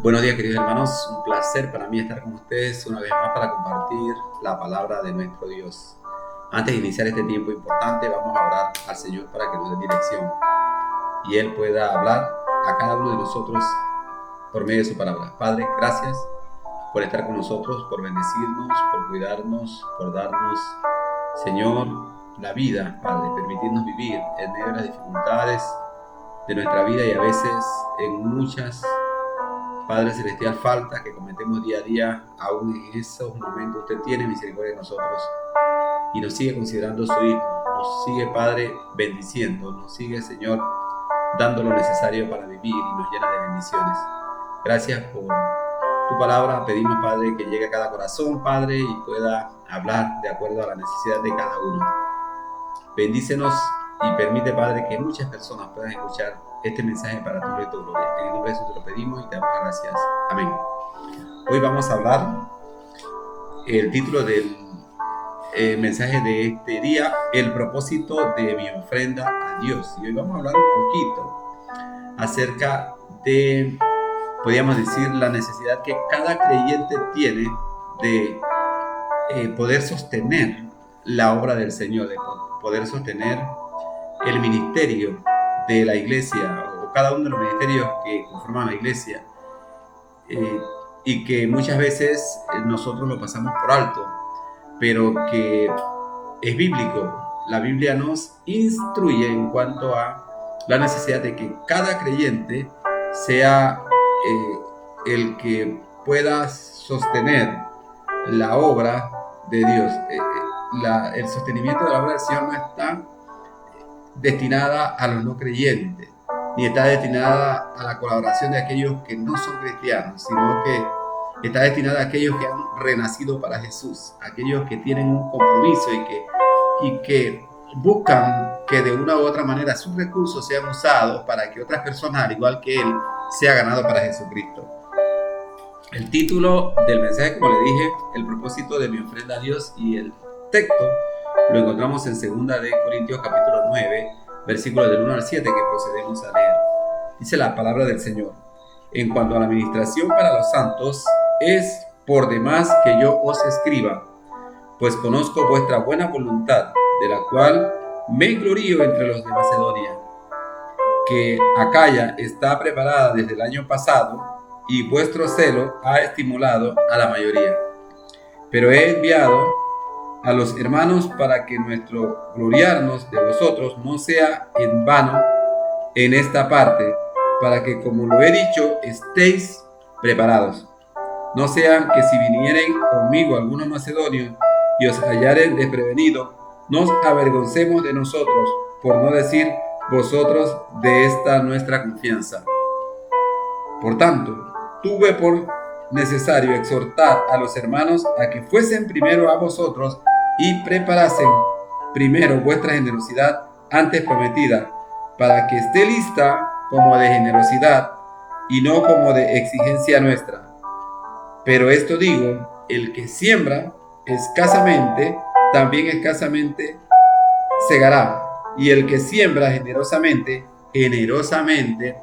Buenos días, queridos hermanos. Un placer para mí estar con ustedes una vez más para compartir la palabra de nuestro Dios. Antes de iniciar este tiempo importante, vamos a orar al Señor para que nos dé dirección y Él pueda hablar a cada uno de nosotros por medio de su palabra. Padre, gracias por estar con nosotros, por bendecirnos, por cuidarnos, por darnos, Señor, la vida, Padre, permitirnos vivir en medio de las dificultades de nuestra vida y a veces en muchas, Padre Celestial, faltas que cometemos día a día. Aún en esos momentos usted tiene misericordia de nosotros y nos sigue considerando su Hijo, nos sigue, Padre, bendiciendo, nos sigue, Señor, dando lo necesario para vivir y nos llena de bendiciones. Gracias por tu palabra. Pedimos, Padre, que llegue a cada corazón, Padre, y pueda hablar de acuerdo a la necesidad de cada uno. Bendícenos y permite, Padre, que muchas personas puedan escuchar este mensaje para tu gloria y tu gloria. En el nombre de Jesús te lo pedimos y te damos gracias. Amén. Hoy vamos a hablar el título del mensaje de este día: el propósito de mi ofrenda a Dios. Y hoy vamos a hablar un poquito acerca de, podríamos decir, la necesidad que cada creyente tiene de poder sostener la obra del Señor, de poder sostener el ministerio de la iglesia, o cada uno de los ministerios que conforman la iglesia, y que muchas veces nosotros lo pasamos por alto, pero que es bíblico. La Biblia nos instruye en cuanto a la necesidad de que cada creyente sea el que pueda sostener la obra de Dios. El sostenimiento de la obra del Señor no está destinada a los no creyentes, ni está destinada a la colaboración de aquellos que no son cristianos, sino que está destinada a aquellos que han renacido para Jesús, aquellos que tienen un compromiso y que buscan que de una u otra manera sus recursos sean usados para que otras personas, al igual que él, sea ganado para Jesucristo. El título del mensaje, como le dije, el propósito de mi ofrenda a Dios, y el texto lo encontramos en 2 de Corintios capítulo 9, versículos del 1 al 7, que procedemos a leer. Dice la palabra del Señor: en cuanto a la administración para los santos, es por demás que yo os escriba, pues conozco vuestra buena voluntad, de la cual me glorío entre los de Macedonia, que Acaya está preparada desde el año pasado, y vuestro celo ha estimulado a la mayoría. Pero he enviado a los hermanos para que nuestro gloriarnos de vosotros no sea en vano en esta parte, para que, como lo he dicho, estéis preparados. No sean que si vinieren conmigo algunos macedonios y os hallaren desprevenidos, nos avergoncemos de nosotros, por no decir vosotros de esta nuestra confianza. Por tanto, tuve por necesario exhortar a los hermanos a que fuesen primero a vosotros y preparasen primero vuestra generosidad antes prometida, para que esté lista como de generosidad y no como de exigencia nuestra. Pero esto digo: el que siembra escasamente, también escasamente segará, y el que siembra generosamente, generosamente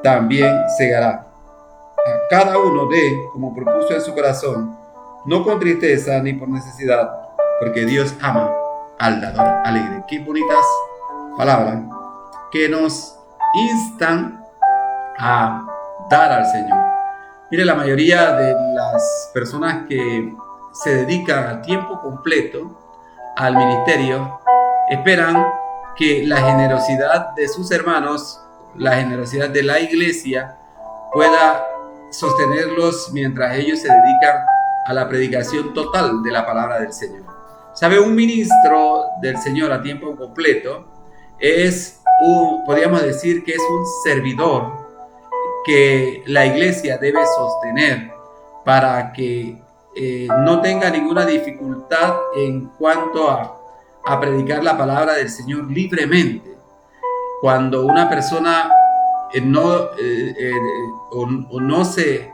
también segará. A cada uno dé como propuso en su corazón, no con tristeza ni por necesidad, porque Dios ama al dador alegre. Qué bonitas palabras que nos instan a dar al Señor. Mire, la mayoría de las personas que se dedican a tiempo completo al ministerio esperan que la generosidad de sus hermanos, la generosidad de la iglesia, pueda sostenerlos mientras ellos se dedican a la predicación total de la palabra del Señor. ¿Sabe? Un ministro del Señor a tiempo completo podríamos decir que es un servidor que la iglesia debe sostener para que no tenga ninguna dificultad en cuanto a predicar la palabra del Señor libremente. Cuando una persona no se,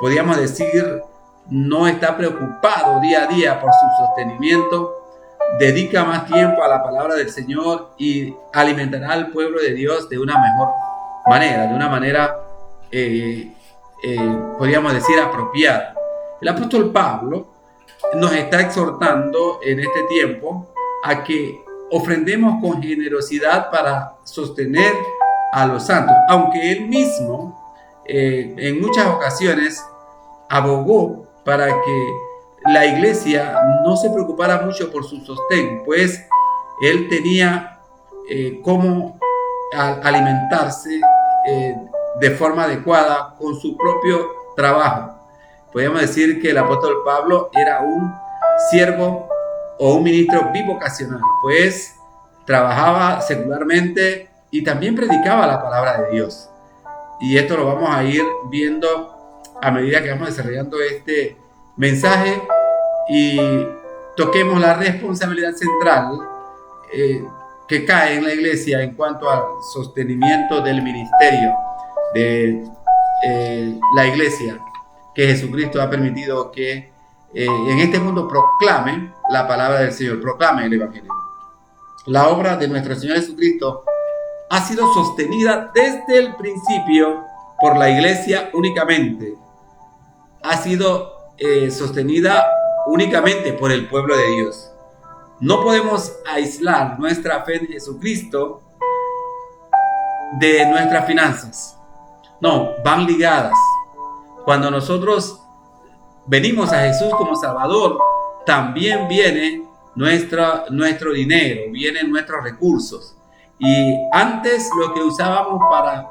podríamos decir, no está preocupado día a día por su sostenimiento, dedica más tiempo a la palabra del Señor y alimentará al pueblo de Dios de una mejor manera, de una manera podríamos decir, apropiada. El apóstol Pablo nos está exhortando en este tiempo a que ofrendemos con generosidad para sostener a los santos, aunque él mismo en muchas ocasiones abogó para que la iglesia no se preocupara mucho por su sostén, pues él tenía cómo alimentarse de forma adecuada con su propio trabajo. Podríamos decir que el apóstol Pablo era un siervo o un ministro bivocacional, pues trabajaba secularmente y también predicaba la palabra de Dios. Y esto lo vamos a ir viendo a medida que vamos desarrollando este mensaje y toquemos la responsabilidad central que cae en la iglesia en cuanto al sostenimiento del ministerio de la iglesia, que Jesucristo ha permitido que en este mundo proclame la palabra del Señor, proclame el Evangelio. La obra de nuestro Señor Jesucristo ha sido sostenida desde el principio por la iglesia únicamente. Ha sido sostenida únicamente por el pueblo de Dios. No podemos aislar nuestra fe en Jesucristo de nuestras finanzas. No, van ligadas. Cuando nosotros venimos a Jesús como Salvador, también viene nuestro dinero, vienen nuestros recursos. Y antes lo que usábamos para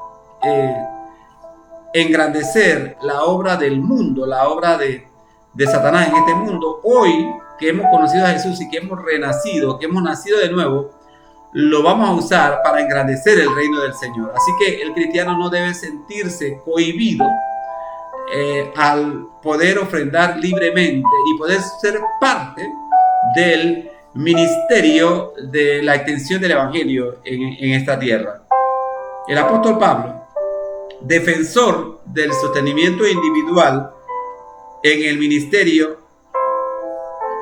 engrandecer la obra del mundo, la obra de Satanás en este mundo, hoy que hemos conocido a Jesús y que hemos renacido, que hemos nacido de nuevo, lo vamos a usar para engrandecer el reino del Señor. Así que el cristiano no debe sentirse cohibido al poder ofrendar libremente y poder ser parte del ministerio de la extensión del Evangelio en esta tierra. El apóstol Pablo, defensor del sostenimiento individual en el ministerio,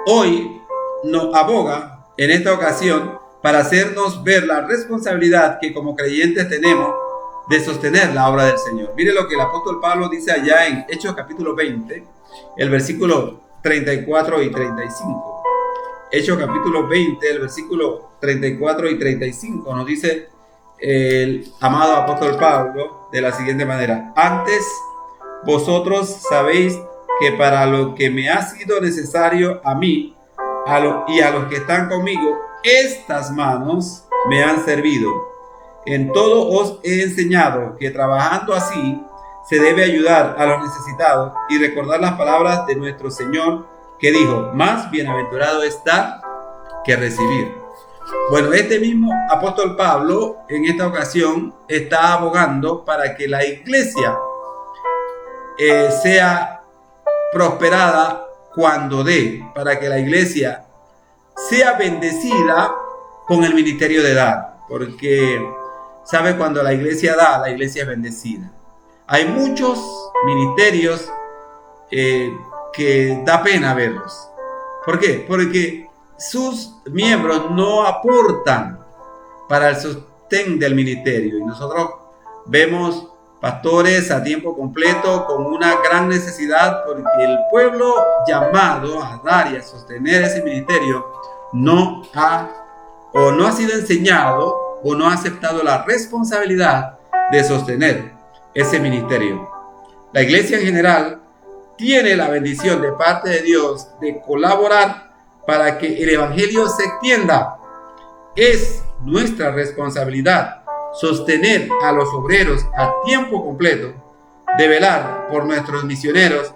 hoy nos aboga en esta ocasión para hacernos ver la responsabilidad que como creyentes tenemos de sostener la obra del Señor. Mire lo que el apóstol Pablo dice allá en Hechos capítulo 20, el versículo 34 y 35. Hechos capítulo 20, el versículo 34 y 35 nos dice el amado apóstol Pablo de la siguiente manera: antes vosotros sabéis que para lo que me ha sido necesario a mí y a los que están conmigo, estas manos me han servido. En todo os he enseñado que trabajando así se debe ayudar a los necesitados y recordar las palabras de nuestro Señor, que dijo: más bienaventurado es dar que recibir. Bueno, este mismo apóstol Pablo en esta ocasión está abogando para que la iglesia sea prosperada cuando dé, para que la iglesia sea bendecida con el ministerio de dar, porque sabe, cuando la iglesia da, la iglesia es bendecida. Hay muchos ministerios que da pena verlos. ¿Por qué? Porque sus miembros no aportan para el sostén del ministerio, y nosotros vemos pastores a tiempo completo con una gran necesidad, porque el pueblo llamado a dar y a sostener ese ministerio no ha sido enseñado o no ha aceptado la responsabilidad de sostener ese ministerio. La iglesia en general tiene la bendición de parte de Dios de colaborar para que el evangelio se extienda. Es nuestra responsabilidad sostener a los obreros a tiempo completo, de velar por nuestros misioneros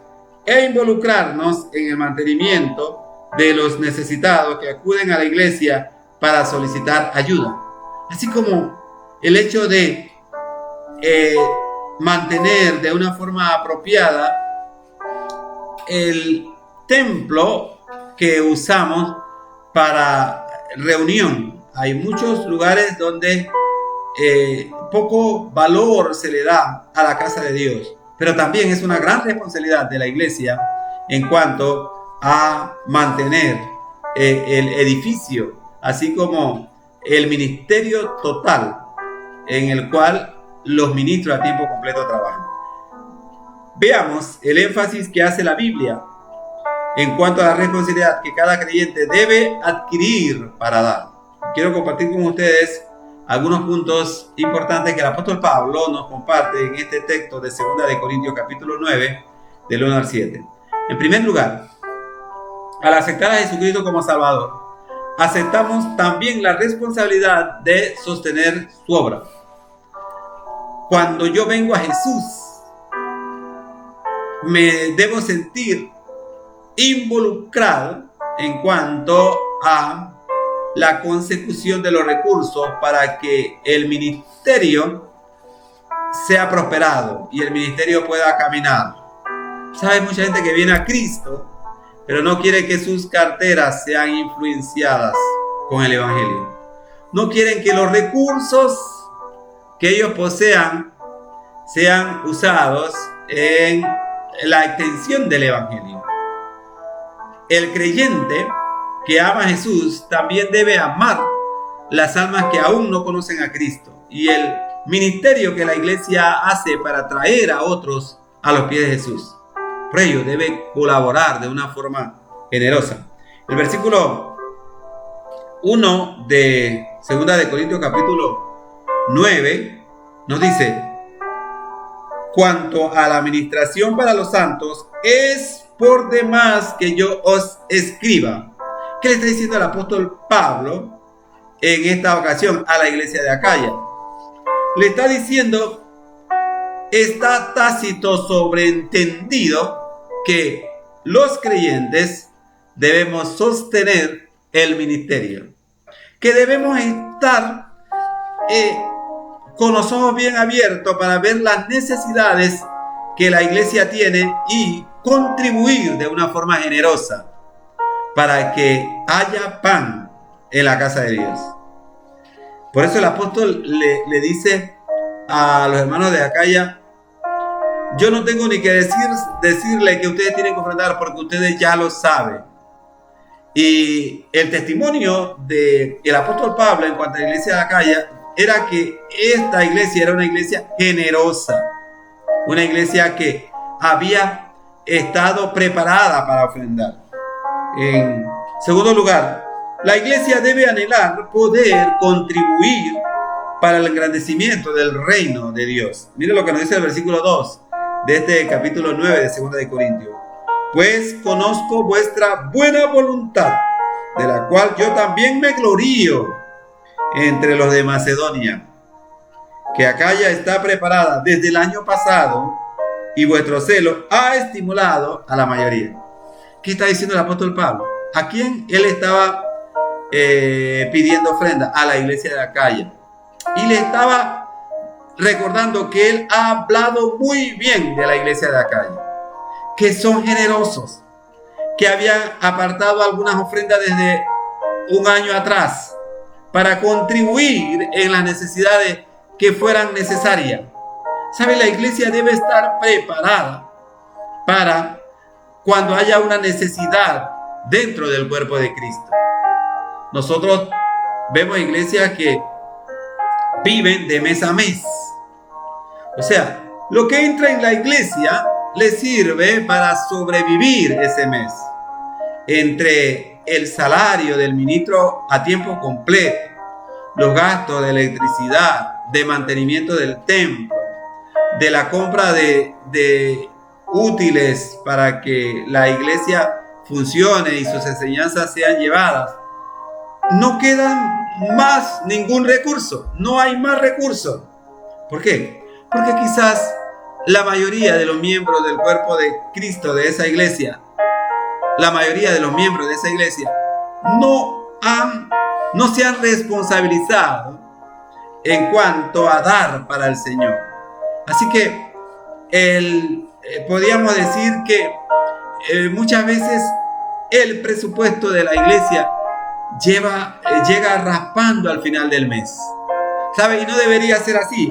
e involucrarnos en el mantenimiento de los necesitados que acuden a la iglesia para solicitar ayuda, así como el hecho de mantener de una forma apropiada el templo que usamos para reunión. Hay muchos lugares donde poco valor se le da a la casa de Dios, pero también es una gran responsabilidad de la iglesia en cuanto a mantener el edificio, así como el ministerio total en el cual los ministros a tiempo completo trabajan. Veamos el énfasis que hace la Biblia en cuanto a la responsabilidad que cada creyente debe adquirir para dar. Quiero compartir con ustedes algunos puntos importantes que el apóstol Pablo nos comparte en este texto de 2 de Corintios capítulo 9, del 1 al 7. En primer lugar, al aceptar a Jesucristo como Salvador, aceptamos también la responsabilidad de sostener su obra. Cuando yo vengo a Jesús, me debo sentir involucrado en cuanto a la consecución de los recursos para que el ministerio sea prosperado y el ministerio pueda caminar. ¿Sabes? Mucha gente que viene a Cristo, pero no quiere que sus carteras sean influenciadas con el Evangelio. No quieren que los recursos que ellos posean sean usados en la extensión del Evangelio. El creyente que ama a Jesús también debe amar las almas que aún no conocen a Cristo y el ministerio que la iglesia hace para traer a otros a los pies de Jesús. Por ello debe colaborar de una forma generosa. El versículo 1 de 2 de Corintios capítulo 9 nos dice: cuanto a la administración para los santos, es por demás que yo os escriba. ¿Qué le está diciendo el apóstol Pablo en esta ocasión a la iglesia de Acaya? Le está diciendo, está tácito sobreentendido que los creyentes debemos sostener el ministerio, que debemos estar con los ojos bien abiertos para ver las necesidades que la iglesia tiene y contribuir de una forma generosa para que haya pan en la casa de Dios. Por eso el apóstol le dice a los hermanos de Acaya: yo no tengo ni que decirle que ustedes tienen que ofrendar, porque ustedes ya lo saben. Y el testimonio del apóstol Pablo en cuanto a la iglesia de Acaya era que esta iglesia era una iglesia generosa, una iglesia que había estado preparada para ofrendar. En segundo lugar, la iglesia debe anhelar poder contribuir para el engrandecimiento del reino de Dios. Mire lo que nos dice el versículo 2 de este capítulo 9 de 2 de Corintios. Pues conozco vuestra buena voluntad, de la cual yo también me glorío entre los de Macedonia, que Acaya está preparada desde el año pasado y vuestro celo ha estimulado a la mayoría. ¿Qué está diciendo el apóstol Pablo? ¿A quién él estaba pidiendo ofrenda? A la iglesia de Acaya. Y le estaba recordando que él ha hablado muy bien de la iglesia de Acaya, que son generosos, que habían apartado algunas ofrendas desde un año atrás para contribuir en las necesidades que fueran necesarias. ¿Sabe? La iglesia debe estar preparada para cuando haya una necesidad dentro del cuerpo de Cristo. Nosotros vemos iglesias que viven de mes a mes. O sea, lo que entra en la iglesia le sirve para sobrevivir ese mes. Entre el salario del ministro a tiempo completo, los gastos de electricidad, de mantenimiento del templo, de la compra de útiles para que la iglesia funcione y sus enseñanzas sean llevadas, no quedan más ningún recurso, no hay más recursos. ¿Por qué? Porque quizás la mayoría de los miembros del cuerpo de Cristo de esa iglesia, la mayoría de los miembros de esa iglesia no se han responsabilizado en cuanto a dar para el Señor. Así que podríamos decir que muchas veces el presupuesto de la iglesia llega raspando al final del mes. ¿Sabe? Y no debería ser así.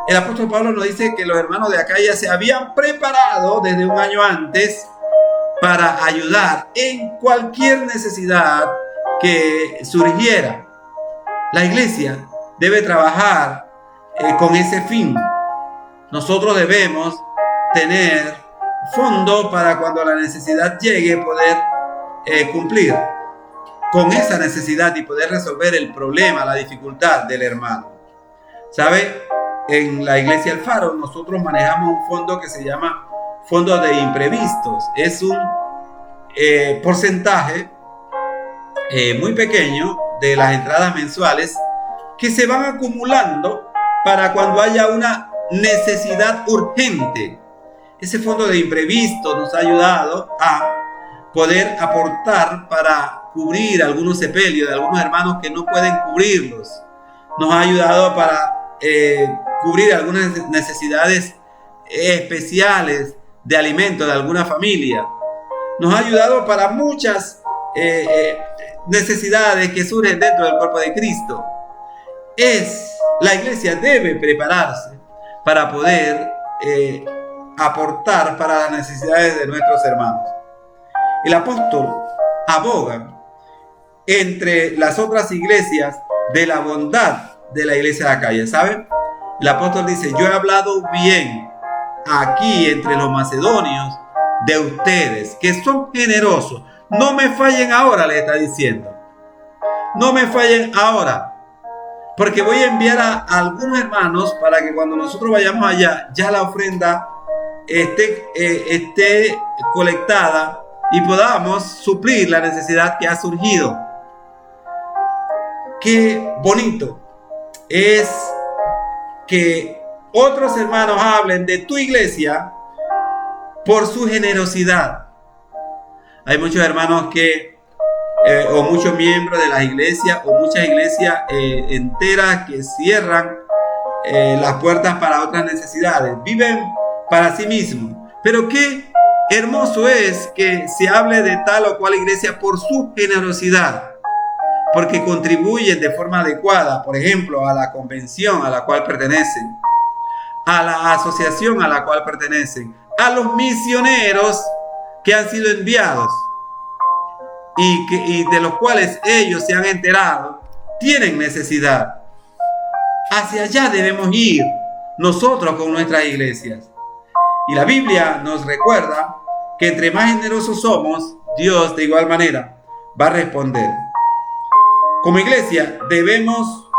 El apóstol Pablo nos dice que los hermanos de Acaya se habían preparado desde un año antes para ayudar en cualquier necesidad que surgiera. La iglesia debe trabajar con ese fin. Nosotros debemos tener fondo para cuando la necesidad llegue poder cumplir con esa necesidad y poder resolver el problema, la dificultad del hermano. ¿Sabe? En la iglesia El Faro nosotros manejamos un fondo que se llama Fondo de Imprevistos. Es un porcentaje muy pequeño de las entradas mensuales que se van acumulando para cuando haya una necesidad urgente. Ese fondo de imprevistos nos ha ayudado a poder aportar para cubrir algunos sepelios de algunos hermanos que no pueden cubrirlos. Nos ha ayudado para cubrir algunas necesidades especiales de alimento de alguna familia. Nos ha ayudado para muchas necesidades que surgen dentro del cuerpo de Cristo. La iglesia debe prepararse para poder aportar para las necesidades de nuestros hermanos. El apóstol aboga entre las otras iglesias de la bondad de la iglesia de Acaya. ¿Saben? El apóstol dice: yo he hablado bien aquí entre los macedonios de ustedes, que son generosos. No me fallen ahora, le está diciendo. No me fallen ahora, porque voy a enviar a algunos hermanos para que cuando nosotros vayamos allá, ya la ofrenda esté colectada y podamos suplir la necesidad que ha surgido. Qué bonito es que otros hermanos hablen de tu iglesia por su generosidad. Hay muchos hermanos o muchos miembros de las iglesias, o muchas iglesias enteras que cierran las puertas para otras necesidades. Viven para sí mismos. Pero qué hermoso es que se hable de tal o cual iglesia por su generosidad, porque contribuyen de forma adecuada, por ejemplo, a la convención a la cual pertenecen, a la asociación a la cual pertenecen, a los misioneros que han sido enviados y de los cuales ellos se han enterado, tienen necesidad. Hacia allá debemos ir nosotros con nuestras iglesias. Y la Biblia nos recuerda que entre más generosos somos, Dios de igual manera va a responder. Como iglesia debemos,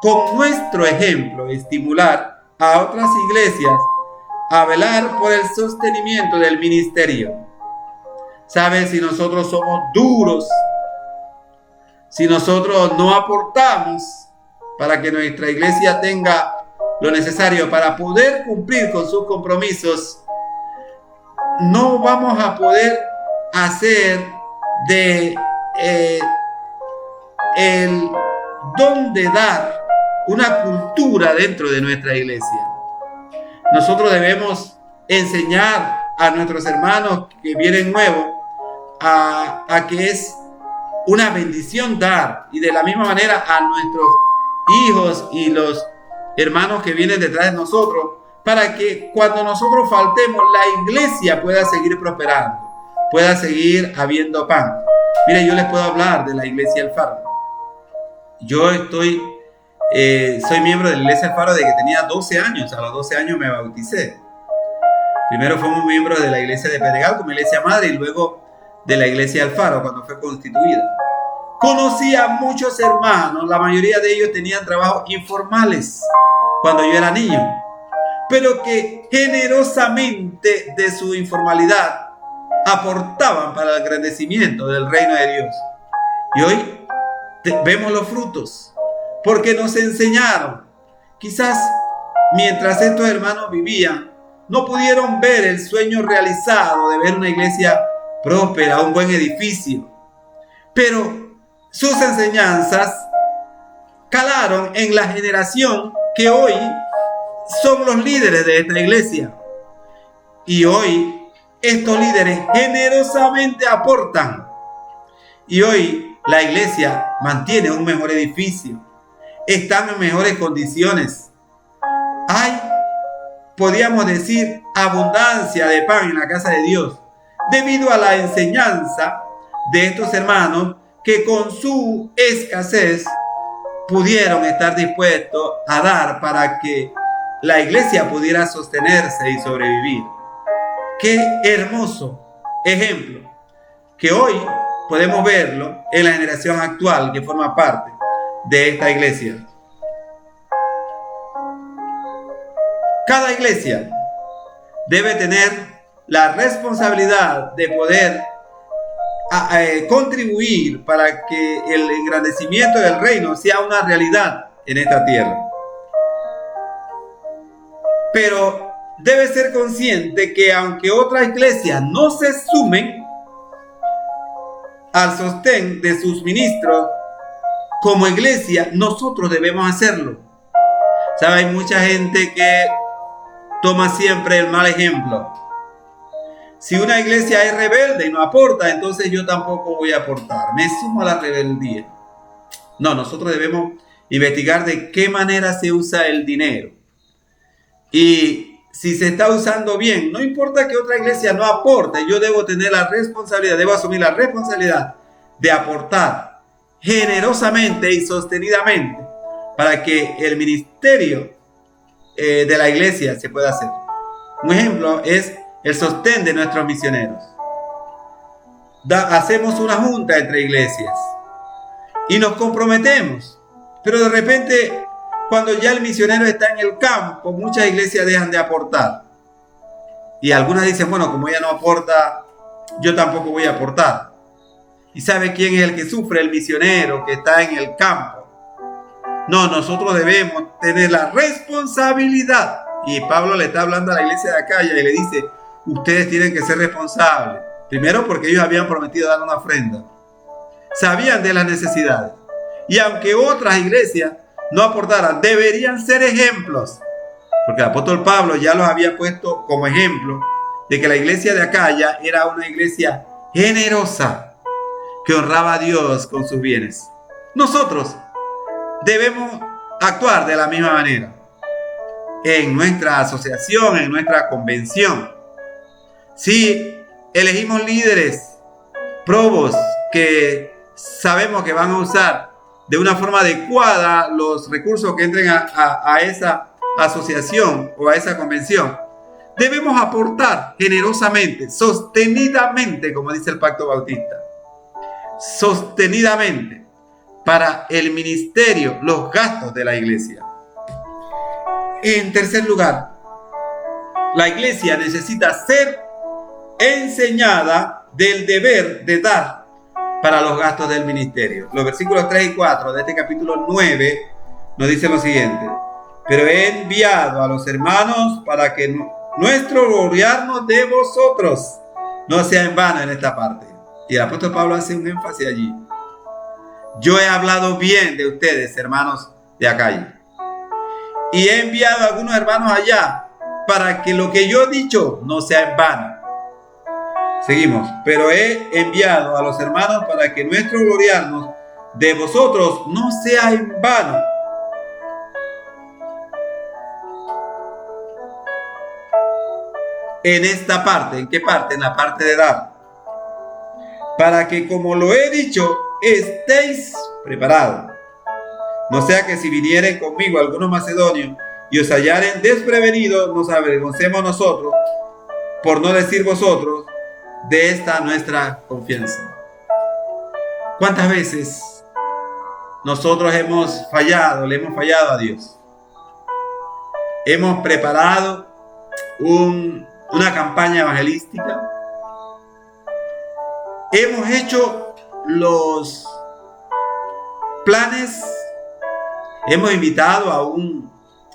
con nuestro ejemplo, estimular a otras iglesias a velar por el sostenimiento del ministerio. ¿Sabes? Si nosotros somos duros, si nosotros no aportamos para que nuestra iglesia tenga lo necesario para poder cumplir con sus compromisos, no vamos a poder hacer de el don de dar una cultura dentro de nuestra iglesia. Nosotros debemos enseñar a nuestros hermanos que vienen nuevos a que es una bendición dar, y de la misma manera a nuestros hijos y los hermanos que vienen detrás de nosotros, para que cuando nosotros faltemos, la iglesia pueda seguir prosperando, pueda seguir habiendo pan. Mire, yo les puedo hablar de la iglesia El Faro. Yo soy miembro de la iglesia El Faro desde que tenía 12 años. A los 12 años me bauticé. Primero fuimos miembros de la iglesia de Pedregal como iglesia madre, y luego de la iglesia El Faro cuando fue constituida. Conocí a muchos hermanos, la mayoría de ellos tenían trabajos informales cuando yo era niño, pero que generosamente de su informalidad aportaban para el engrandecimiento del reino de Dios. Y hoy vemos los frutos, porque nos enseñaron. Quizás mientras estos hermanos vivían, no pudieron ver el sueño realizado de ver una iglesia próspera, un buen edificio, pero sus enseñanzas calaron en la generación que hoy son los líderes de esta iglesia. Y hoy estos líderes generosamente aportan. Y hoy la iglesia mantiene un mejor edificio. Están en mejores condiciones. Hay, podríamos decir, abundancia de pan en la casa de Dios, debido a la enseñanza de estos hermanos que con su escasez pudieron estar dispuestos a dar para que la iglesia pudiera sostenerse y sobrevivir. Qué hermoso ejemplo que hoy podemos verlo en la generación actual que forma parte de esta iglesia. Cada iglesia debe tener la responsabilidad de poder contribuir para que el engrandecimiento del reino sea una realidad en esta tierra. Pero debe ser consciente que aunque otras iglesias no se sumen al sostén de sus ministros, como iglesia nosotros debemos hacerlo. ¿Sabe? Hay mucha gente que toma siempre el mal ejemplo. Si una iglesia es rebelde y no aporta, entonces yo tampoco voy a aportar. Me sumo a la rebeldía. No, nosotros debemos investigar de qué manera se usa el dinero. Y si se está usando bien, no importa que otra iglesia no aporte, yo debo tener la responsabilidad, debo asumir la responsabilidad de aportar generosamente y sostenidamente para que el ministerio de la iglesia se pueda hacer. Un ejemplo es el sostén de nuestros misioneros. Hacemos una junta entre iglesias y nos comprometemos, pero de repente cuando ya el misionero está en el campo, muchas iglesias dejan de aportar. Y algunas dicen, bueno, como ella no aporta, yo tampoco voy a aportar. ¿Y sabe quién es el que sufre? El misionero que está en el campo. No, nosotros debemos tener la responsabilidad. Y Pablo le está hablando a la iglesia de Acaya y le dice, ustedes tienen que ser responsables. Primero porque ellos habían prometido dar una ofrenda. Sabían de las necesidades. Y aunque otras iglesias no aportaran, deberían ser ejemplos. Porque el apóstol Pablo ya los había puesto como ejemplo de que la iglesia de Acaya era una iglesia generosa que honraba a Dios con sus bienes. Nosotros debemos actuar de la misma manera en nuestra asociación, en nuestra convención. Si elegimos líderes probos que sabemos que van a usar de una forma adecuada los recursos que entren a esa asociación o a esa convención, debemos aportar generosamente, sostenidamente, como dice el Pacto Bautista, sostenidamente para el ministerio, los gastos de la iglesia. En tercer lugar, la iglesia necesita ser enseñada del deber de dar para los gastos del ministerio. Los versículos 3 y 4 de este capítulo 9 nos dicen lo siguiente: pero he enviado a los hermanos para que nuestro gloriarnos de vosotros no sea en vano en esta parte. Y el apóstol Pablo hace un énfasis allí. Yo he hablado bien de ustedes, hermanos de Acaya, y he enviado a algunos hermanos allá para que lo que yo he dicho no sea en vano. Seguimos. Pero he enviado a los hermanos para que nuestro gloriarnos de vosotros no sea en vano. En esta parte, ¿en qué parte? En la parte de dar. Para que, como lo he dicho, estéis preparados. No sea que si vinieren conmigo algunos macedonios y os hallaren desprevenidos, nos avergoncemos nosotros, por no decir vosotros, de esta nuestra confianza. ¿Cuántas veces nosotros hemos fallado, le hemos fallado a Dios? Hemos preparado una campaña evangelística. Hemos hecho los planes. Hemos invitado a un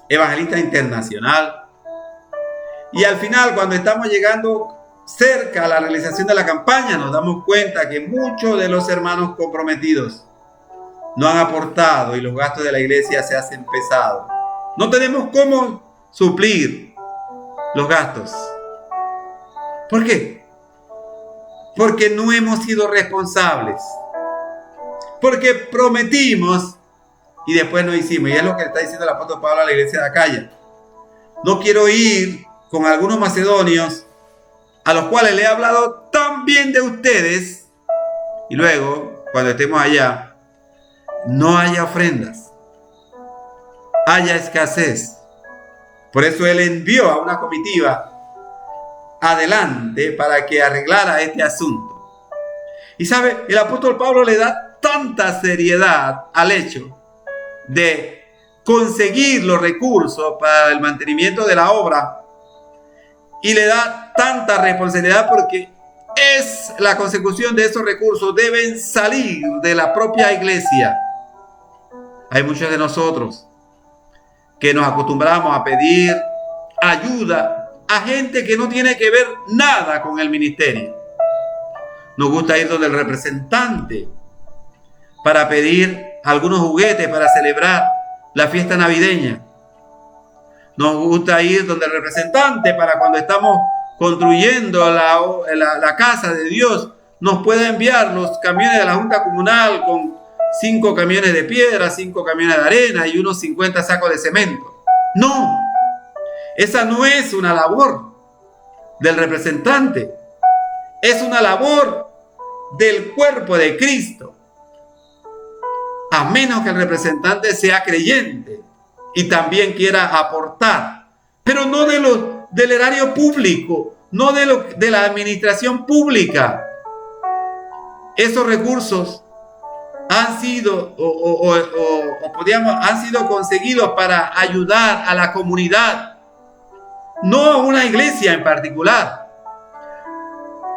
evangelista internacional. Y al final, cuando estamos llegando cerca a la realización de la campaña, nos damos cuenta que muchos de los hermanos comprometidos no han aportado y los gastos de la iglesia se hacen pesados. No tenemos cómo suplir los gastos. ¿Por qué? Porque no hemos sido responsables. Porque prometimos y después no hicimos. Y es lo que está diciendo el apóstol Pablo a la iglesia de Acaya. No quiero ir con algunos macedonios a los cuales le he hablado tan bien de ustedes y luego, cuando estemos allá, no haya ofrendas, haya escasez. Por eso él envió a una comitiva adelante para que arreglara este asunto. Y sabe, el apóstol Pablo le da tanta seriedad al hecho de conseguir los recursos para el mantenimiento de la obra, y le da tanta responsabilidad porque es la consecución de esos recursos deben salir de la propia iglesia. Hay muchos de nosotros que nos acostumbramos a pedir ayuda a gente que no tiene que ver nada con el ministerio. Nos gusta ir donde el representante para pedir algunos juguetes para celebrar la fiesta navideña. Nos gusta ir donde el representante para cuando estamos construyendo la casa de Dios, nos pueda enviar los camiones de la Junta Comunal con 5 camiones de piedra, 5 camiones de arena y unos 50 sacos de cemento. No, esa no es una labor del representante. Es una labor del cuerpo de Cristo. A menos que el representante sea creyente y también quiera aportar, pero no del erario público, no de la administración pública. Esos recursos han sido han sido conseguidos para ayudar a la comunidad, no a una iglesia en particular.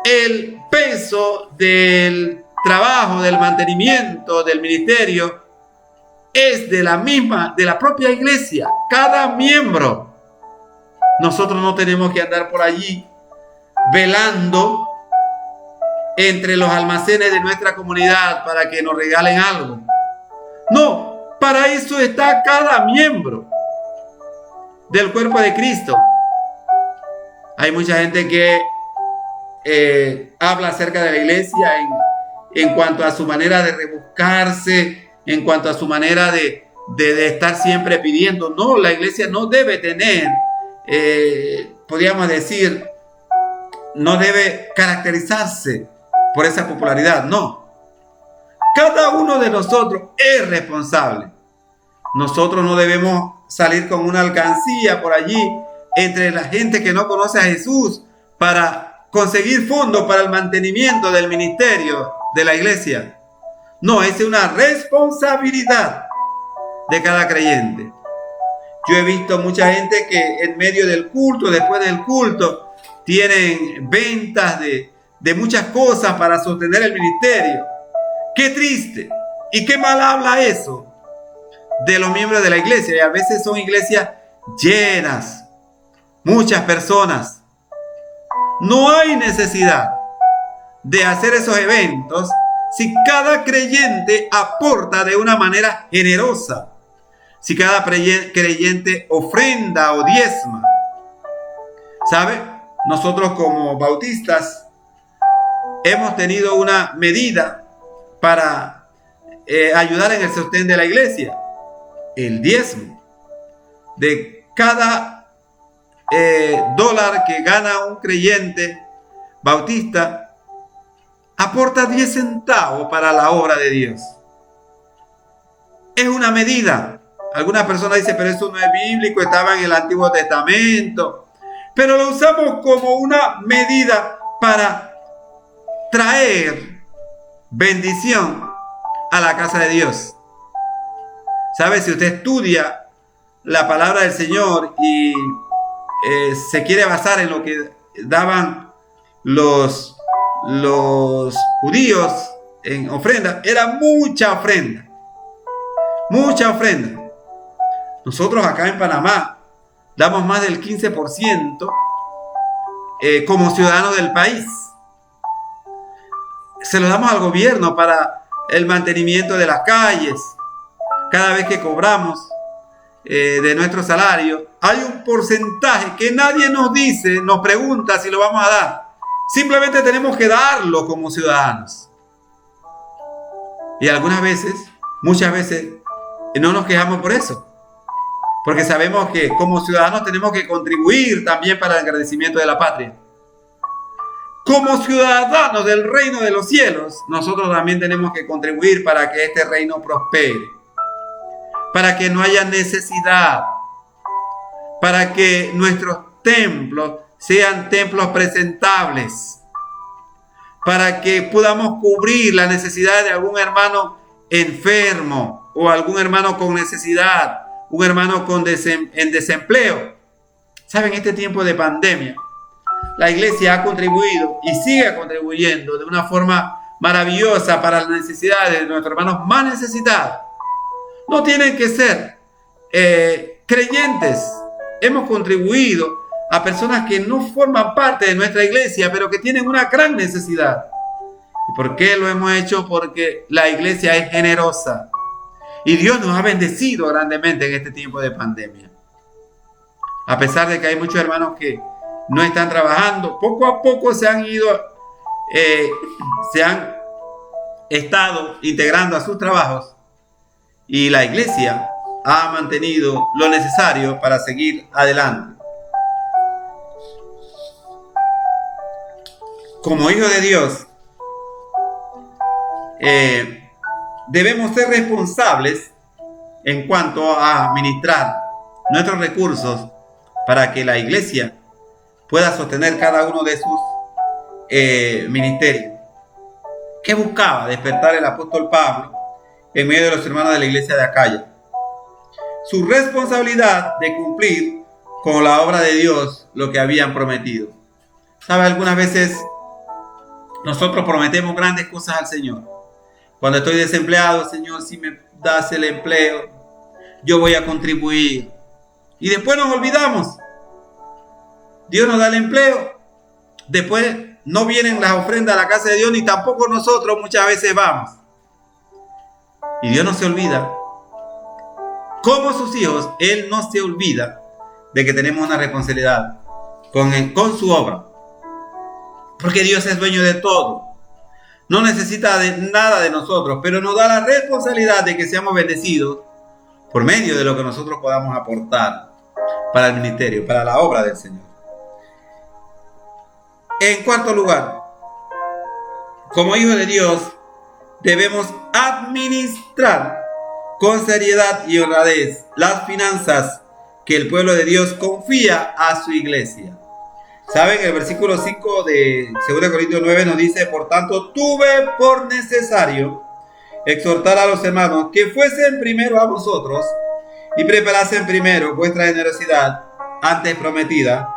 El peso del trabajo, del mantenimiento del ministerio es de la propia iglesia, cada miembro. Nosotros no tenemos que andar por allí velando entre los almacenes de nuestra comunidad para que nos regalen algo. No, para eso está cada miembro del cuerpo de Cristo. Hay mucha gente que habla acerca de la iglesia en cuanto a su manera de rebuscarse, en cuanto a su manera de estar siempre pidiendo. No, la iglesia no debe tener, podríamos decir, no debe caracterizarse por esa popularidad, no. Cada uno de nosotros es responsable. Nosotros no debemos salir con una alcancía por allí entre la gente que no conoce a Jesús para conseguir fondos para el mantenimiento del ministerio de la iglesia. No, es una responsabilidad de cada creyente. Yo he visto mucha gente que en medio del culto, después del culto, tienen ventas de muchas cosas para sostener el ministerio. Qué triste y qué mal habla eso de los miembros de la iglesia. Y a veces son iglesias llenas, muchas personas. No hay necesidad de hacer esos eventos si cada creyente aporta de una manera generosa, si cada creyente ofrenda o diezma. ¿Sabe? Nosotros como bautistas hemos tenido una medida para ayudar en el sostén de la iglesia. El diezmo. De cada dólar que gana un creyente bautista, aporta 10 centavos para la obra de Dios. Es una medida. Algunas personas dicen, pero eso no es bíblico, estaba en el Antiguo Testamento. Pero lo usamos como una medida para traer bendición a la casa de Dios. ¿Sabe? Si usted estudia la palabra del Señor y se quiere basar en lo que daban los judíos en ofrenda, era mucha ofrenda. Mucha ofrenda. Nosotros acá en Panamá damos más del 15% como ciudadanos del país. Se lo damos al gobierno para el mantenimiento de las calles. Cada vez que cobramos de nuestro salario, hay un porcentaje que nadie nos dice, nos pregunta si lo vamos a dar. Simplemente tenemos que darlo como ciudadanos. Y algunas veces, muchas veces, no nos quejamos por eso. Porque sabemos que como ciudadanos tenemos que contribuir también para el agradecimiento de la patria. Como ciudadanos del reino de los cielos, nosotros también tenemos que contribuir para que este reino prospere. Para que no haya necesidad. Para que nuestros templos sean templos presentables, para que podamos cubrir las necesidades de algún hermano enfermo o algún hermano con necesidad, un hermano en desempleo. ¿Saben? Este tiempo de pandemia, la iglesia ha contribuido y sigue contribuyendo de una forma maravillosa para las necesidades de nuestros hermanos más necesitados. No tienen que ser creyentes. Hemos contribuido a personas que no forman parte de nuestra iglesia, pero que tienen una gran necesidad. ¿Y por qué lo hemos hecho? Porque la iglesia es generosa. Y Dios nos ha bendecido grandemente en este tiempo de pandemia. A pesar de que hay muchos hermanos que no están trabajando, poco a poco se han estado integrando a sus trabajos. Y la iglesia ha mantenido lo necesario para seguir adelante. Como hijos de Dios, debemos ser responsables en cuanto a administrar nuestros recursos para que la iglesia pueda sostener cada uno de sus ministerios. ¿Qué buscaba despertar el apóstol Pablo en medio de los hermanos de la iglesia de Acaya? Su responsabilidad de cumplir con la obra de Dios lo que habían prometido. ¿Sabe? Algunas veces nosotros prometemos grandes cosas al Señor. Cuando estoy desempleado, Señor, si me das el empleo, yo voy a contribuir. Y después nos olvidamos. Dios nos da el empleo. Después no vienen las ofrendas a la casa de Dios, ni tampoco nosotros muchas veces vamos. Y Dios no se olvida. Como sus hijos, Él no se olvida de que tenemos una responsabilidad con su obra. Porque Dios es dueño de todo. No necesita de nada de nosotros, pero nos da la responsabilidad de que seamos bendecidos por medio de lo que nosotros podamos aportar para el ministerio, para la obra del Señor. En cuarto lugar, como hijos de Dios, debemos administrar con seriedad y honradez las finanzas que el pueblo de Dios confía a su iglesia. ¿Saben? El versículo 5 de 2 Corintios 9 nos dice: por tanto, tuve por necesario exhortar a los hermanos que fuesen primero a vosotros y preparasen primero vuestra generosidad antes prometida,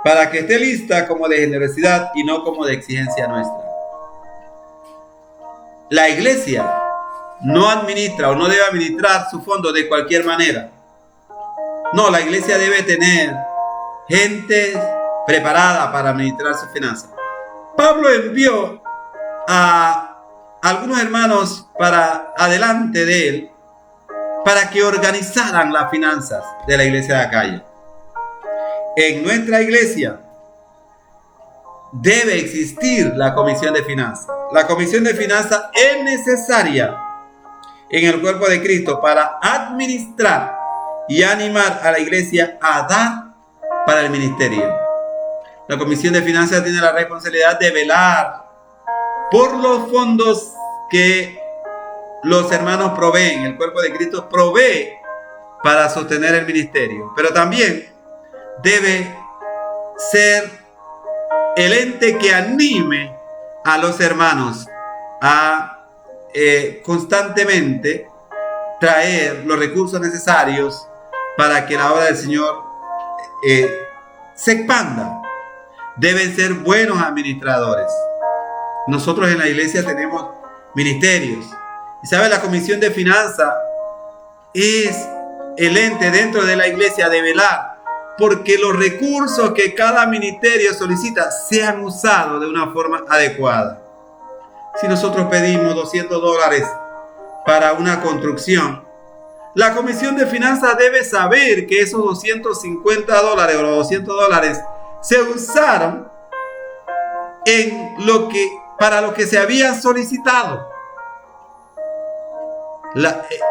para que esté lista como de generosidad y no como de exigencia nuestra. La iglesia no administra o no debe administrar su fondo de cualquier manera. No, la iglesia debe tener gente preparada para administrar sus finanzas. Pablo envió a algunos hermanos para adelante de él para que organizaran las finanzas de la iglesia de Acaya. En nuestra iglesia debe existir la comisión de finanzas. La comisión de finanzas es necesaria en el cuerpo de Cristo para administrar y animar a la iglesia a dar para el ministerio. La comisión de finanzas tiene la responsabilidad de velar por los fondos que los hermanos proveen, el cuerpo de Cristo provee para sostener el ministerio. Pero también debe ser el ente que anime a los hermanos a constantemente traer los recursos necesarios para que la obra del Señor se expanda. Deben ser buenos administradores. Nosotros en la iglesia tenemos ministerios. Y sabe, la comisión de finanzas es el ente dentro de la iglesia de velar porque los recursos que cada ministerio solicita sean usados de una forma adecuada. Si nosotros pedimos $200 para una construcción, la comisión de finanzas debe saber que esos $250 o los $200 se usaron para lo que se había solicitado.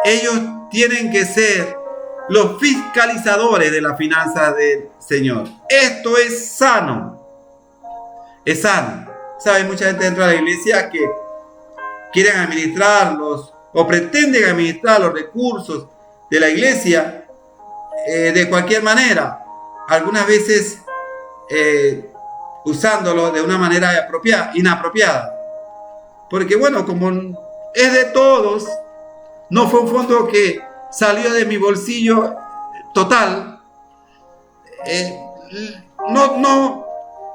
Ellos tienen que ser los fiscalizadores de las finanzas del Señor. Esto es sano. Es sano. ¿Sabe? Mucha gente dentro de la iglesia que quieren administrarlos o pretenden administrar los recursos de la iglesia de cualquier manera. Algunas veces usándolo de una manera inapropiada. Porque bueno, como es de todos, no fue un fondo que salió de mi bolsillo total,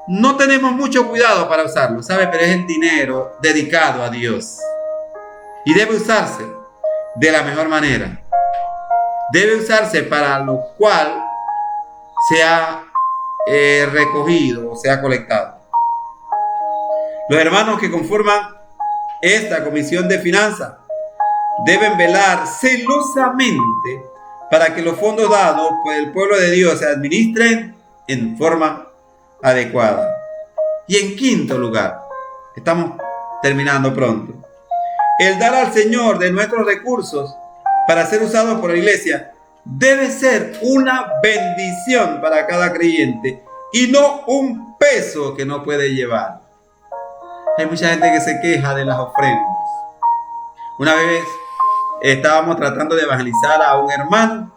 no tenemos mucho cuidado para usarlo, ¿sabe? Pero es el dinero dedicado a Dios y debe usarse de la mejor manera. Debe usarse para lo cual se ha recogido o se ha colectado. Los hermanos que conforman esta comisión de finanzas deben velar celosamente para que los fondos dados por el pueblo de Dios se administren en forma adecuada. Y en quinto lugar, estamos terminando pronto, el dar al Señor de nuestros recursos para ser usados por la iglesia debe ser una bendición para cada creyente y no un peso que no puede llevar. Hay mucha gente que se queja de las ofrendas. Una vez estábamos tratando de evangelizar a un hermano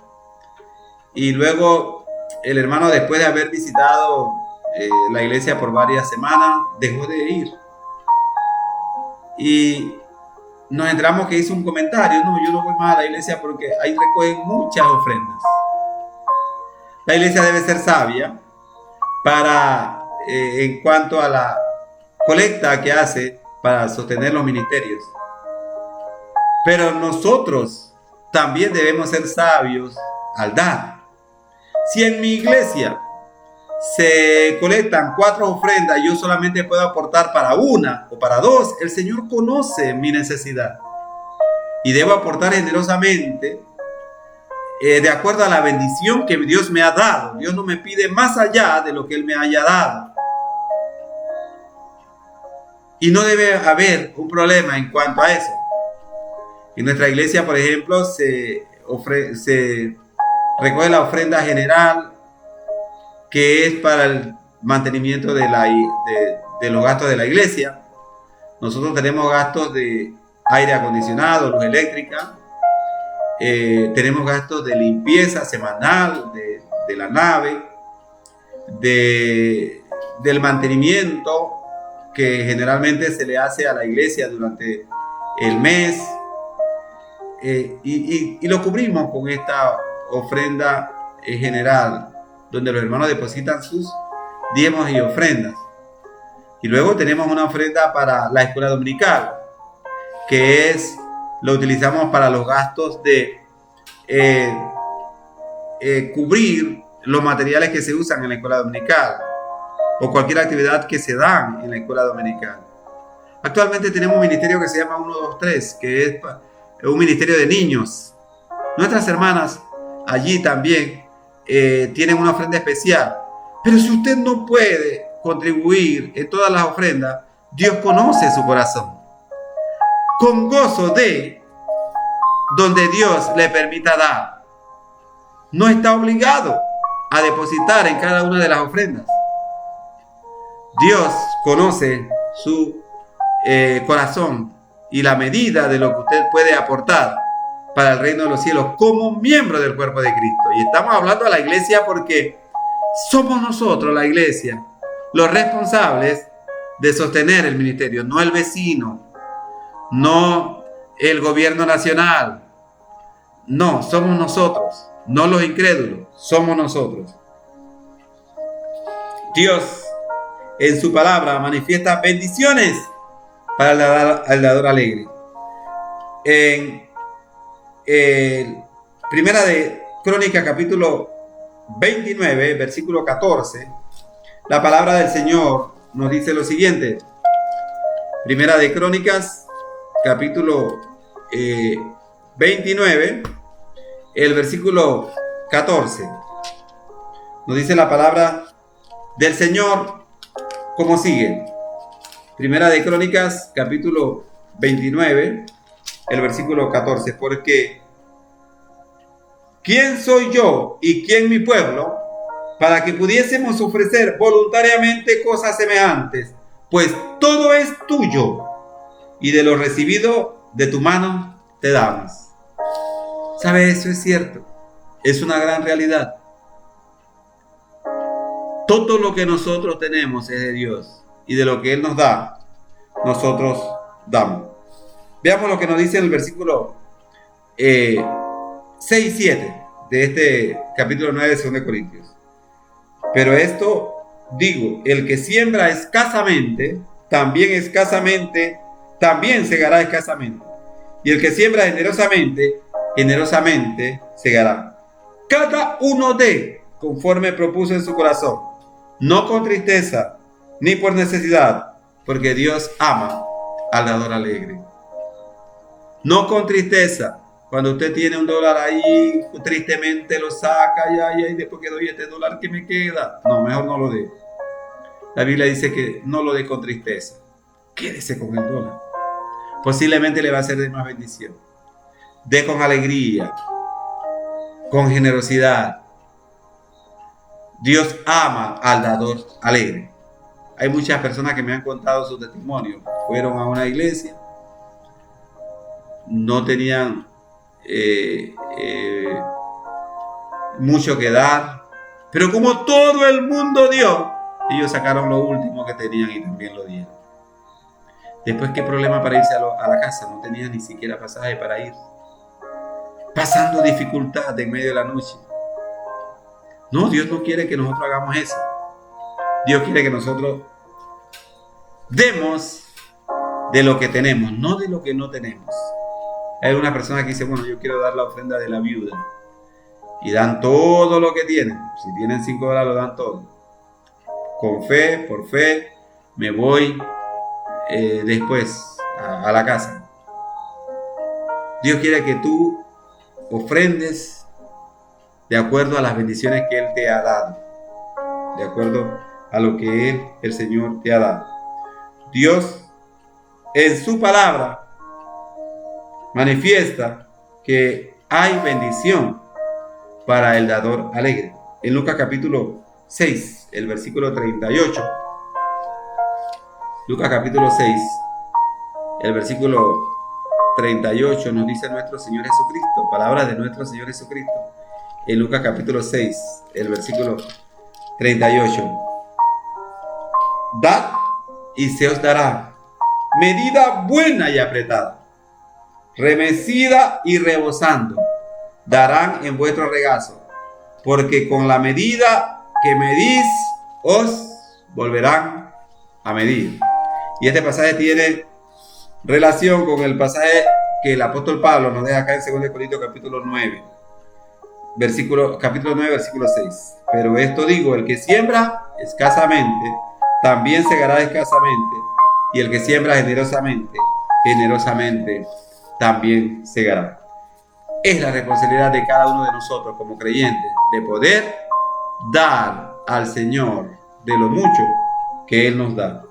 y luego el hermano, después de haber visitado la iglesia por varias semanas, dejó de ir. Y nos enteramos que hizo un comentario: no, yo no voy más a la iglesia porque ahí recogen muchas ofrendas. La iglesia debe ser sabia para en cuanto a la colecta que hace para sostener los ministerios. Pero nosotros también debemos ser sabios al dar. Si en mi iglesia se colectan 4 ofrendas y yo solamente puedo aportar para 1 o para 2, el Señor conoce mi necesidad y debo aportar generosamente de acuerdo a la bendición que Dios me ha dado. Dios no me pide más allá de lo que Él me haya dado. Y no debe haber un problema en cuanto a eso. En nuestra iglesia, por ejemplo, se recoge la ofrenda general, que es para el mantenimiento de los gastos de la iglesia. Nosotros tenemos gastos de aire acondicionado, luz eléctrica, tenemos gastos de limpieza semanal de la nave, del mantenimiento que generalmente se le hace a la iglesia durante el mes, y lo cubrimos con esta ofrenda general, donde los hermanos depositan sus diezmos y ofrendas. Y luego tenemos una ofrenda para la escuela dominical, que lo utilizamos para los gastos de cubrir los materiales que se usan en la escuela dominical o cualquier actividad que se dan en la escuela dominical. Actualmente tenemos un ministerio que se llama 123, que es un ministerio de niños. Nuestras hermanas allí también tienen una ofrenda especial. Pero si usted no puede contribuir en todas las ofrendas, Dios conoce su corazón. Con gozo de donde Dios le permita dar. No está obligado a depositar en cada una de las ofrendas. Dios conoce su corazón y la medida de lo que usted puede aportar para el reino de los cielos como miembro del cuerpo de Cristo. Y estamos hablando a la iglesia porque somos nosotros, la iglesia, los responsables de sostener el ministerio, no el vecino, no el gobierno nacional. No, somos nosotros, no los incrédulos, somos nosotros. Dios en su palabra manifiesta bendiciones para el dador alegre. En Primera de Crónicas, capítulo 29, versículo 14, la palabra del Señor nos dice lo siguiente. Primera de Crónicas, capítulo 29, el versículo 14. Nos dice la palabra del Señor como sigue. Primera de Crónicas, capítulo 29, el versículo 14. Porque ¿quién soy yo y quién mi pueblo para que pudiésemos ofrecer voluntariamente cosas semejantes? Pues todo es tuyo y de lo recibido de tu mano te damos. ¿Sabe? Eso es cierto. Es una gran realidad. todo lo que nosotros tenemos es de Dios. Y de lo que Él nos da, nosotros damos. Veamos lo que nos dice el versículo 6 y 7 de este capítulo 9 de 2 Corintios. Pero esto digo, el que siembra escasamente, también segará escasamente. Y el que siembra generosamente, generosamente segará. Cada uno dé conforme propuso en su corazón, no con tristeza, ni por necesidad, porque Dios ama al dador alegre. No con tristeza. Cuando usted tiene $1 ahí, tristemente lo saca, y después que doy este $1 que me queda. No, mejor no lo dé. La Biblia dice que no lo dé con tristeza. Quédese con el $1. Posiblemente le va a ser de más bendición. Dé con alegría, con generosidad. Dios ama al dador alegre. Hay muchas personas que me han contado su testimonio. Fueron a una iglesia, no tenían mucho que dar, pero como todo el mundo dio, ellos sacaron lo último que tenían y también lo dieron. Después, ¿qué problema para irse a la casa? No tenían ni siquiera pasaje para ir, pasando dificultad en medio de la noche. No, Dios no quiere que nosotros hagamos eso. Dios quiere que nosotros demos de lo que tenemos, no de lo que no tenemos. Hay una persona que dice, bueno, yo quiero dar la ofrenda de la viuda. Y dan todo lo que tienen. Si tienen $5, lo dan todo. Con fe, por fe, me voy después a la casa. Dios quiere que tú ofrendes de acuerdo a las bendiciones que Él te ha dado. De acuerdo a lo que Él, el Señor, te ha dado. Dios, en su palabra, manifiesta que hay bendición para el dador alegre. En Lucas capítulo 6, el versículo 38. Lucas capítulo 6, el versículo 38 nos dice nuestro Señor Jesucristo, palabras de nuestro Señor Jesucristo. En Lucas capítulo 6, el versículo 38. Dad y se os dará, medida buena y apretada, remecida y rebosando, darán en vuestro regazo, porque con la medida que medís, os volverán a medir. Y este pasaje tiene relación con el pasaje que el apóstol Pablo nos deja acá en 2 Corintios capítulo 9, capítulo 9, versículo 6. Pero esto digo, el que siembra escasamente, también segará escasamente, y el que siembra generosamente, generosamente también segará. Es la responsabilidad de cada uno de nosotros como creyentes de poder dar al Señor de lo mucho que Él nos da.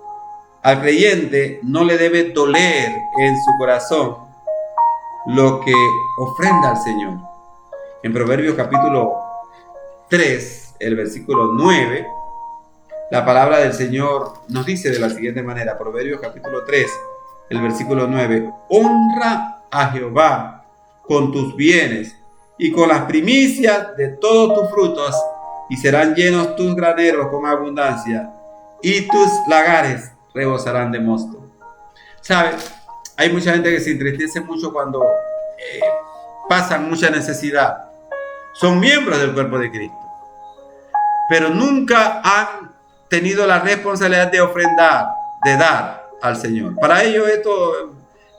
Al creyente no le debe doler en su corazón lo que ofrenda al Señor. En Proverbios capítulo 3, el versículo 9, la palabra del Señor nos dice de la siguiente manera. Proverbios capítulo 3, el versículo 9. Honra a Jehová con tus bienes y con las primicias de todos tus frutos, y serán llenos tus graneros con abundancia, y tus lagares rebosarán de mosto. ¿Sabes? Hay mucha gente que se entristece mucho cuando pasan mucha necesidad. Son miembros del cuerpo de Cristo, pero nunca han tenido la responsabilidad de ofrendar, de dar al Señor. Para ellos esto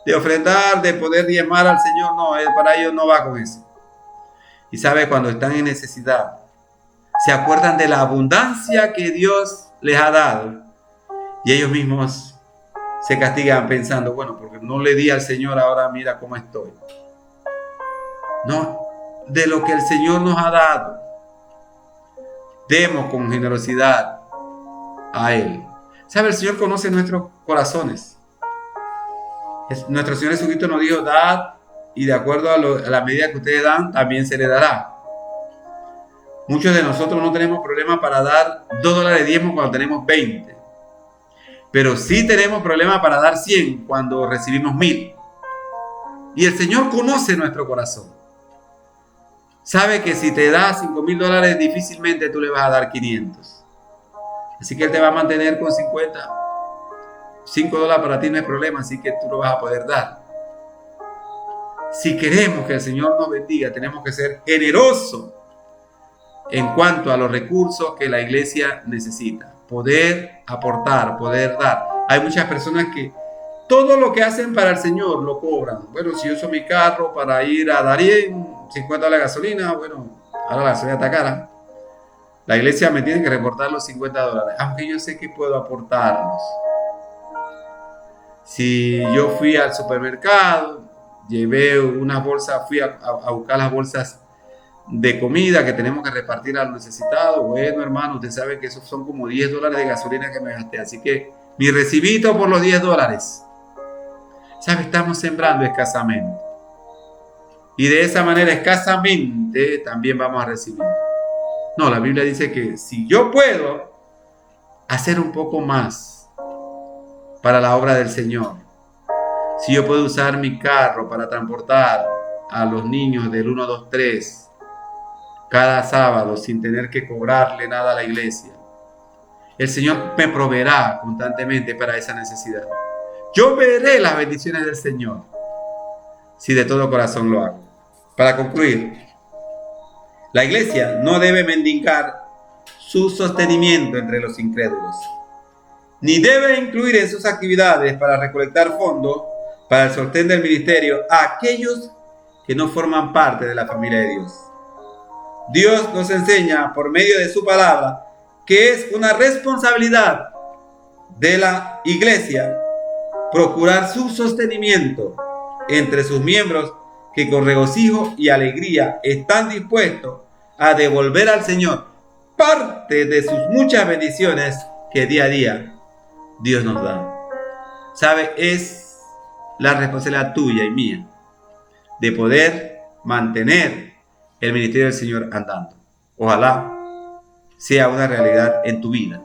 de ofrendar, de poder diezmar al Señor, no, para ellos no va con eso. Y sabe, cuando están en necesidad, se acuerdan de la abundancia que Dios les ha dado, y ellos mismos se castigan pensando, bueno, porque no le di al Señor, ahora mira cómo estoy. No, de lo que el Señor nos ha dado, demos con generosidad a Él. ¿Sabe? El Señor conoce nuestros corazones. Nuestro Señor Jesucristo nos dijo, dad, y de acuerdo a la medida que ustedes dan, también se les dará. Muchos de nosotros no tenemos problema para dar $2 de diezmo cuando tenemos 20. Pero sí tenemos problema para dar 100 cuando recibimos 1000. Y el Señor conoce nuestro corazón. Sabe que si te da $5,000, difícilmente tú le vas a dar 500. Así que Él te va a mantener con 50. $5 para ti no es problema, así que tú lo vas a poder dar. Si queremos que el Señor nos bendiga, tenemos que ser generosos en cuanto a los recursos que la iglesia necesita. Poder aportar, poder dar. Hay muchas personas que todo lo que hacen para el Señor lo cobran. Bueno, si yo uso mi carro para ir a Darién, $50 de gasolina, bueno, ahora la gasolina está cara. La iglesia me tiene que reportar los $50, aunque yo sé que puedo aportarlos. Si yo fui al supermercado, llevé unas bolsas, fui a buscar las bolsas de comida que tenemos que repartir a los necesitados. Bueno, hermano, usted sabe que esos son como $10 de gasolina que me gasté. Así que mi recibito por los $10. ¿Sabe? Estamos sembrando escasamente. Y de esa manera, escasamente, también vamos a recibir. No, la Biblia dice que si yo puedo hacer un poco más para la obra del Señor, si yo puedo usar mi carro para transportar a los niños del 1, 2, 3 cada sábado sin tener que cobrarle nada a la iglesia, el Señor me proveerá constantemente para esa necesidad. Yo veré las bendiciones del Señor si de todo corazón lo hago. Para concluir, la iglesia no debe mendigar su sostenimiento entre los incrédulos, ni debe incluir en sus actividades para recolectar fondos para el sostén del ministerio a aquellos que no forman parte de la familia de Dios. Dios nos enseña por medio de su palabra que es una responsabilidad de la iglesia procurar su sostenimiento entre sus miembros que con regocijo y alegría están dispuestos a devolver al Señor parte de sus muchas bendiciones que día a día Dios nos da. ¿Sabe? Es la responsabilidad tuya y mía de poder mantener el ministerio del Señor andando. Ojalá sea una realidad en tu vida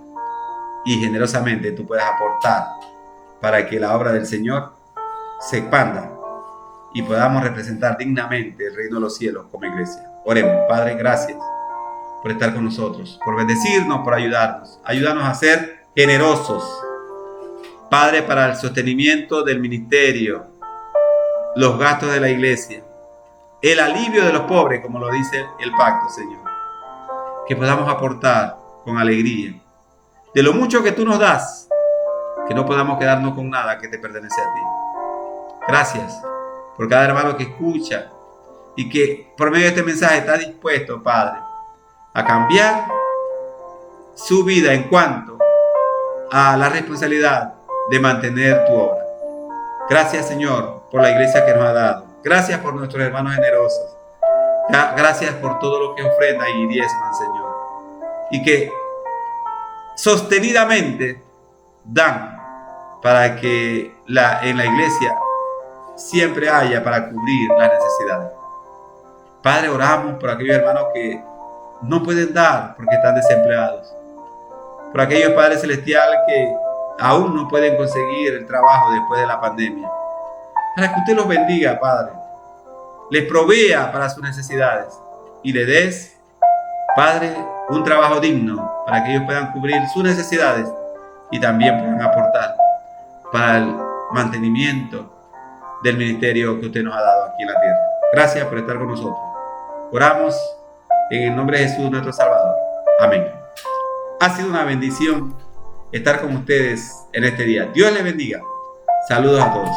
y generosamente tú puedas aportar para que la obra del Señor se expanda y podamos representar dignamente el reino de los cielos como iglesia. Oremos. Padre, gracias por estar con nosotros, por bendecirnos, por ayudarnos. Ayúdanos a ser generosos, Padre, para el sostenimiento del ministerio, los gastos de la iglesia, el alivio de los pobres, como lo dice el pacto, Señor. Que podamos aportar con alegría de lo mucho que tú nos das, que no podamos quedarnos con nada que te pertenece a ti. Gracias por cada hermano que escucha y que por medio de este mensaje está dispuesto, Padre, a cambiar su vida en cuanto a la responsabilidad de mantener tu obra. Gracias, Señor, por la iglesia que nos ha dado. Gracias por nuestros hermanos generosos. Gracias por todo lo que ofrendan y diezman, Señor. Y que sostenidamente dan para que en la iglesia siempre haya para cubrir las necesidades. Padre, oramos por aquellos hermanos que no pueden dar porque están desempleados. Por aquellos, Padre Celestial, que aún no pueden conseguir el trabajo después de la pandemia. Para que usted los bendiga, Padre. Les provea para sus necesidades y le des, Padre, un trabajo digno para que ellos puedan cubrir sus necesidades y también puedan aportar para el mantenimiento del ministerio que usted nos ha dado aquí en la tierra. Gracias por estar con nosotros. Oramos en el nombre de Jesús, nuestro Salvador. Amén. Ha sido una bendición estar con ustedes en este día. Dios les bendiga. Saludos a todos.